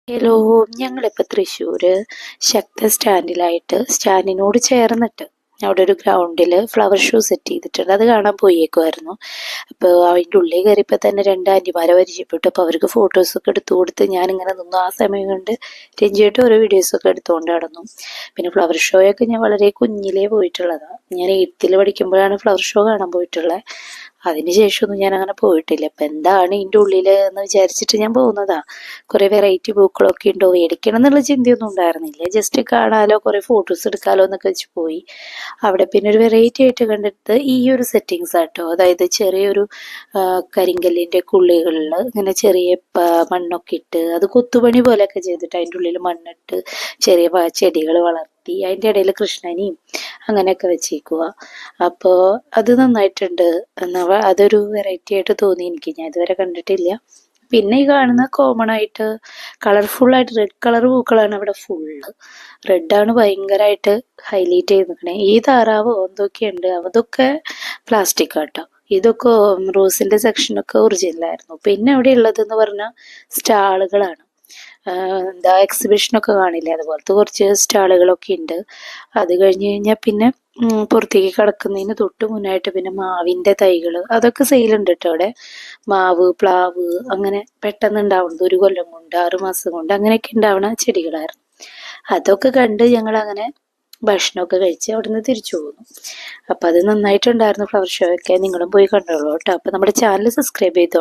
Hello, ഞങ്ങളിപ്പോൾ തൃശ്ശൂർ ശക്ത സ്റ്റാൻഡിനോട് ചേർന്നിട്ട് അവിടെ ഒരു ഗ്രൗണ്ടിൽ ഫ്ലവർ ഷോ സെറ്റ് ചെയ്തിട്ടുണ്ട്. അത് കാണാൻ പോയേക്കുമായിരുന്നു. അപ്പോൾ അതിൻ്റെ ഉള്ളിൽ കയറിയപ്പോൾ തന്നെ രണ്ട് ആൻറ്റിമാരെ പരിചയപ്പെട്ടു. അപ്പോൾ അവർക്ക് ഫോട്ടോസൊക്കെ എടുത്തു കൊടുത്ത് ഞാനിങ്ങനെ നിന്നു. ആ സമയം കൊണ്ട് രഞ്ജിയായിട്ട് ഓരോ വീഡിയോസൊക്കെ എടുത്തുകൊണ്ട് നടന്നു. പിന്നെ ഫ്ലവർ ഷോയൊക്കെ ഞാൻ വളരെ കുഞ്ഞിലേ പോയിട്ടുള്ളതാണ്. ഞാൻ 8th പഠിക്കുമ്പോഴാണ് ഫ്ലവർ ഷോ കാണാൻ പോയിട്ടുള്ളത്. അതിന് ശേഷമൊന്നും ഞാൻ അങ്ങനെ പോയിട്ടില്ല. അപ്പം എന്താണ് ഇതിൻ്റെ ഉള്ളിൽ എന്ന് വിചാരിച്ചിട്ട് ഞാൻ പോകുന്നതാ. കുറേ വെറൈറ്റി പൂക്കളൊക്കെ ഉണ്ടോ, മേടിക്കണം എന്നുള്ള ചിന്തയൊന്നും ഉണ്ടായിരുന്നില്ല. ജസ്റ്റ് കാണാലോ, കുറേ ഫോട്ടോസ് എടുക്കാലോ എന്നൊക്കെ വെച്ച് പോയി. അവിടെ പിന്നെ ഒരു വെറൈറ്റി ആയിട്ട് കണ്ടിട്ട് ഈ ഒരു സെറ്റിങ്സ് ആട്ടോ, അതായത് ചെറിയൊരു കരിങ്കല്ലിൻ്റെ കുള്ളികളിൽ ഇങ്ങനെ ചെറിയ മണ്ണൊക്കെ ഇട്ട് അത് കൊത്തുപണി പോലെയൊക്കെ ചെയ്തിട്ട് അതിൻ്റെ ഉള്ളിൽ മണ്ണിട്ട് ചെറിയ ചെടികൾ വളർത്തി അതിൻ്റെ ഇടയിൽ കൃഷ്ണനെയും അങ്ങനെയൊക്കെ വെച്ചേക്കുക. അപ്പോൾ അത് നന്നായിട്ടുണ്ട്. അതൊരു വെറൈറ്റി ആയിട്ട് തോന്നി എനിക്ക്. ഞാൻ ഇതുവരെ കണ്ടിട്ടില്ല. പിന്നെ ഈ കാണുന്ന കോമൺ ആയിട്ട് കളർഫുള്ളായിട്ട് റെഡ് കളർ പൂക്കളാണ് അവിടെ ഫുള്ള്. റെഡാണ് ഭയങ്കരമായിട്ട് ഹൈലൈറ്റ് ചെയ്ത് നിൽക്കണേ. ഈ താറാവ് എന്തൊക്കെയുണ്ട് അതൊക്കെ പ്ലാസ്റ്റിക് ആട്ടോ. ഇതൊക്കെ റോസിൻ്റെ സെക്ഷനൊക്കെ ഒറിജിനലായിരുന്നു. പിന്നെ അവിടെ ഉള്ളതെന്ന് പറഞ്ഞാൽ സ്റ്റാളുകളാണ്. എന്താ എക്സിബിഷനൊക്കെ കാണില്ലേ, അതുപോലത്തെ കുറച്ച് സ്റ്റാളുകളൊക്കെ ഉണ്ട്. അത് കഴിഞ്ഞ് കഴിഞ്ഞാൽ പിന്നെ പുറത്തേക്ക് കിടക്കുന്നതിന് തൊട്ട് മുന്നായിട്ട് പിന്നെ മാവിൻ്റെ തൈകൾ അതൊക്കെ സെയിലുണ്ട് കേട്ടോ അവിടെ. മാവ്, പ്ലാവ് അങ്ങനെ പെട്ടെന്ന് ഉണ്ടാവുന്നത് 1 കൊല്ലം കൊണ്ട് 6 മാസം കൊണ്ട് അങ്ങനെയൊക്കെ ഉണ്ടാവുന്ന ചെടികളായിരുന്നു. അതൊക്കെ കണ്ട് ഞങ്ങൾ അങ്ങനെ ഭക്ഷണമൊക്കെ കഴിച്ച് അവിടുന്ന് തിരിച്ചു പോകുന്നു. അപ്പം അത് നന്നായിട്ടുണ്ടായിരുന്നു ഫ്ലവർ ഷോ ഒക്കെ. നിങ്ങളും പോയി കണ്ടോളൂ കേട്ടോ. അപ്പം നമ്മുടെ ചാനൽ സബ്സ്ക്രൈബ് ചെയ്തോളൂ.